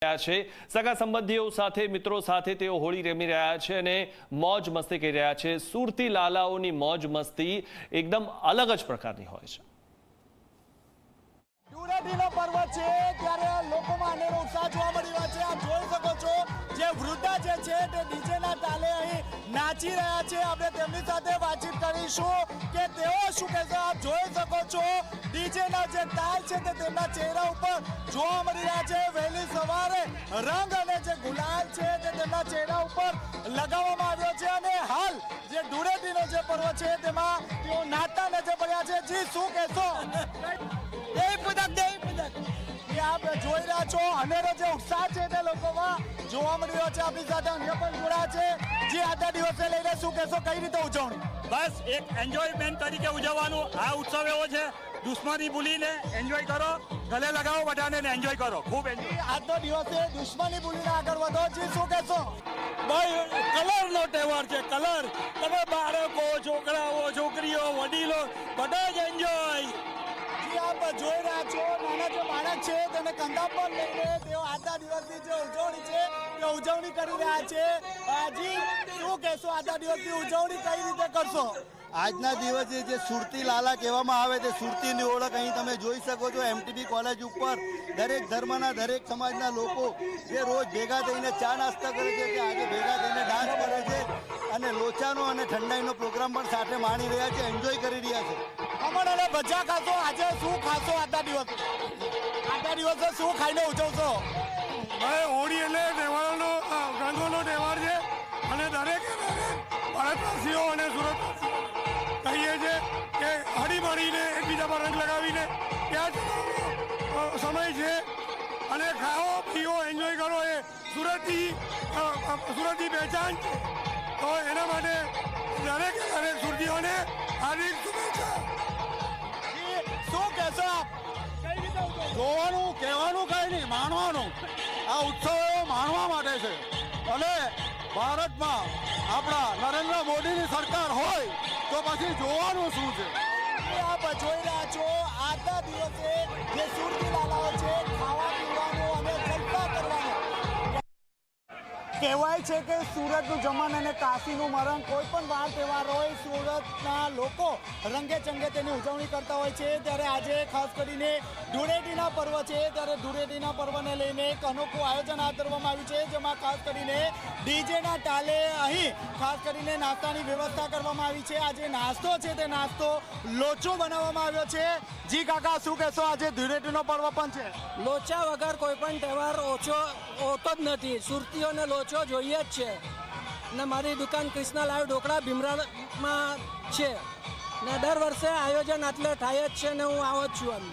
સગા સંબંધીઓ સાથે મિત્રો સાથે તેઓ હોળી રમી રહ્યા છે અને મોજ મસ્તી કરી રહ્યા છે। સુરતી લાલાઓની મોજ મસ્તી એકદમ અલગ જ પ્રકારની હોય છે। ધૂળેટીનો પર્વ છે ત્યારે લોકોમાં અનેરો ઉત્સાહ જોવા મળી રહ્યો છે। આપ જોઈ શકો છો જે વૃદ્ધા જે છે તે ડીજેના તાલે અહીં નાચી રહ્યા છે। આપણે તેમની સાથે વાતચીત કરીશું કે તેઓ શું કહેશે। આપ જોઈ શકો છો ડીજેના જે તાલ છે તે તેમના ચહેરા ઉપર જોવા મળી રહ્યા છે। વહેલી સવારે રંગ અને જે ગુલાલ છે તે તેમના ચહેરા ઉપર લગાવવામાં આવ્યો છે અને હાલ જે ધૂળેટીનો જે પર્વ છે તેમાં તેઓ નાચતા નજર પડ્યા છે। જી શું કહેશો? આપ જોઈ રહ્યા છો અનેરો જે ઉત્સાહ છે તે લોકોમાં જોવા મળી રહ્યો છે। આપણી સાથે અન્ય પણ જોડાયા છે। જે આજના દિવસે લઈને શું કહેશો, કઈ રીતે ઉજવણી? બસ એક એન્જોયમેન્ટ તરીકે ઉજવવાનું આ ઉત્સવ એવો છે। દુશ્મની ભૂલીને એન્જોય કરો, ગલે લગાવો બધાને ને એન્જોય કરો, ખૂબ એન્જોય। આજનો દિવસે દુશ્મની ભૂલીને આગળ વધો। જી શું કહેશો? ભાઈ કલરનો તહેવાર છે, કલર। તમે બાળકો, છોકરાઓ, છોકરીઓ, વડીલો બધા જ એન્જોય। આપ જોઈ રહ્યા છો નાના જે બાળક છે તેને કંધા પર લઈને તેઓ આજના દિવસની જે ઉજવણી છે તે ઉજવણી કરી રહ્યા છે। જી શું કહેશો, આજના દિવસની ઉજવણી કઈ રીતે કરશો? આજના દિવસે જે સુરતી લાલા કહેવામાં આવે તે સુરતીની ઓળખ અહીં તમે જોઈ શકો છો। એમટીબી કોલેજ ઉપર દરેક ધર્મના દરેક સમાજના લોકો જે રોજ ભેગા થઈને ચા નાસ્તા કરે છે તે આજે ભેગા થઈને ડાન્સ કરે છે અને લોચાનો અને ઠંડાઈનો પ્રોગ્રામ પણ સાથે માણી રહ્યા છે, એન્જોય કરી રહ્યા છે। ખમણ અને ભજીયા ખાશો? આજે શું ખાશો? આજના દિવસે શું ખાઈને ઉજવશો? ભાઈ હોળી એટલે તહેવારોનો રંગોનો તહેવાર છે અને દરેક ભારતવાસીઓ અને સુરતવાસીઓ કહીએ છીએ કે હળી મળીને એકબીજા પર રંગ લગાવીને ત્યાં સમય છે અને ખાઓ પીઓ એન્જોય કરો એ સુરતની પહેચાન છે। તો એના માટે દરેક સુરતીઓને હાર્દિક શુભેચ્છા। શું કહેશો આપ? કઈ રીતે જોવાનું કહેવાનું કઈ નહીં, માણવાનું। આ ઉત્સવ માણવા માટે છે અને ભારતમાં આપણા નરેન્દ્ર મોદીની સરકાર હોય તો પછી જોવાનું શું છે? આપ જોઈ રહ્યા છો આજના દિવસે જે સુરતી લાલાઓ છે ખાવા પીવાનું અને જલસા કરવાનું કહેવાય છે કે સુરતનું જમણ અને કાશીનું મરણ। કોઈ પણ વાર તહેવાર હોય સુરતના લોકો રંગે ચંગે તેની ઉજવણી કરતા હોય છે। ત્યારે આજે ખાસ કરીને ધૂળેટીના પર્વ છે ત્યારે ધૂળેટીના પર્વને લઈને એક અનોખું આયોજન હાથ ધરવામાં આવ્યું છે જેમાં ખાસ કરીને ડીજેના તાલે અહીં ખાસ કરીને નાસ્તાની વ્યવસ્થા કરવામાં આવી છે। આજે નાસ્તો છે તે નાસ્તો લોચો બનાવવામાં આવ્યો છે। જી કાકા શું કહેશો, આજે ધૂળેટીનો પર્વ પણ છે? લોચા વગર કોઈ પણ તહેવાર ઓછો હોતો જ નથી। સુરતીઓને લોચો જોઈએ જ છે ને મારી દુકાન કૃષ્ણા લાઈવ ઢોકળા ભીમરામાં છે ને દર વર્ષે આયોજન આટલે થાય જ છે ને હું આવો જ છું।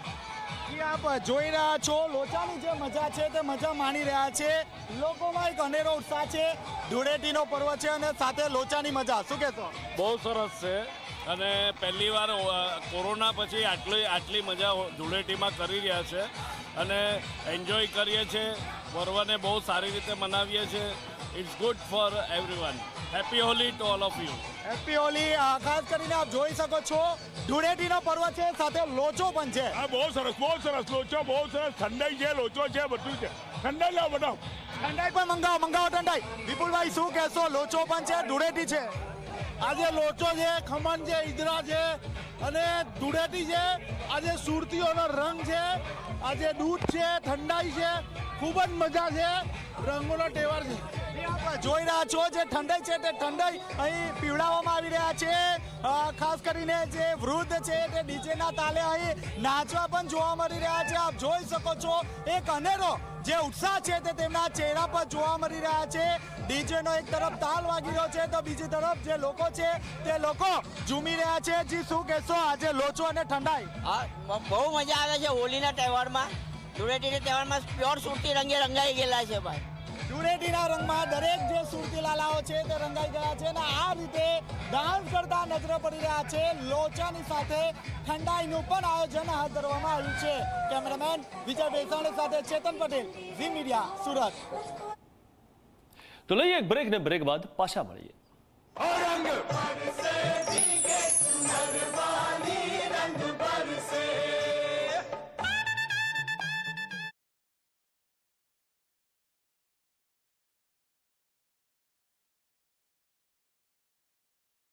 આપ જોઈ રહ્યા છો લોચાની જે મજા છે તે મજા માણી રહ્યા છે। લોકોમાં એક અનેરો ઉત્સાહ છે। ધૂળેટીનો પર્વ છે અને સાથે લોચાની મજા। શું કહેશો? બહુ સરસ છે અને પહેલી વાર કોરોના પછી આટલી મજા ધૂળેટીમાં કરી રહ્યા છે અને એન્જોય કરીએ છીએ। પર્વને બહુ સારી રીતે મનાવીએ છીએ। It's good for everyone. Happy Holi to all of you. Happy Holi. ખાસ કરીને આપ જોઈ શકો છો ધૂળેટીનો પર્વ છે સાથે લોચો પણ છે। હા બહુ સરસ લોચો બહુ સરસ। ઠંડાઈ છે, લોચો છે, બધું છે। ઠંડાઈ લાવો બનાવો, ઠંડાઈ પણ મંગાવો ઠંડાઈ। વિપુલભાઈ શું કહેશો? લોચો પણ છે, ધૂળેટી છે। આજે લોચો છે, ખમણ છે, ઈદરા છે અને ધૂળેટી છે। આજે સુરતીઓનો રંગ છે, આજે દૂધ છે, ઠંડાઈ છે, ખૂબ જ મજા છે। રંગોનો તહેવાર છે। જોઈ રહ્યા છો જે ઠંડાઈ છે તે ઠંડાઈ અહીં પીવડાવવામાં આવી રહ્યા છે। ખાસ કરીને જે વૃદ્ધ છે તે ડીજેના તાલે અહીં નાચવા પણ જોવા મળી રહ્યા છે। આપ જોઈ શકો છો એક અનેરો જે ઉત્સાહ છે તે તેમના ચહેરા પર જોવા મળી રહ્યા છે। ડીજેનો એક તરફ તાલ વાગી રહ્યો છે તો બીજી તરફ જે લોકો છે તે લોકો ઝૂમી રહ્યા છે। જી શું કહેશો, આજે લોચો અને ઠંડાઈ? બહુ મજા આવે છે હોળીના તહેવારમાં। ધૂળેટીના તહેવારમાં પ્યોર સુરતી રંગે રંગાઈ ગયેલા છે ભાઈ। ધૂળેટીના રંગમાં દરેક જે સુરતી લાલાઓ છે તે રંગાઈ ગયા છે અને આ રીતે ડાન્સ કરતા નજરે પડી રહ્યા છે। લોચાની સાથે ઠંડાઈનું પણ આયોજન હાથ ધરવામાં આવ્યું છે। કેમેરામેન વિજય બેસાણી સાથે ચેતન પટેલ, ઝી મીડિયા, સુરત। તો લઈએ એક બ્રેક ને બ્રેક બાદ પાછા મળીએ।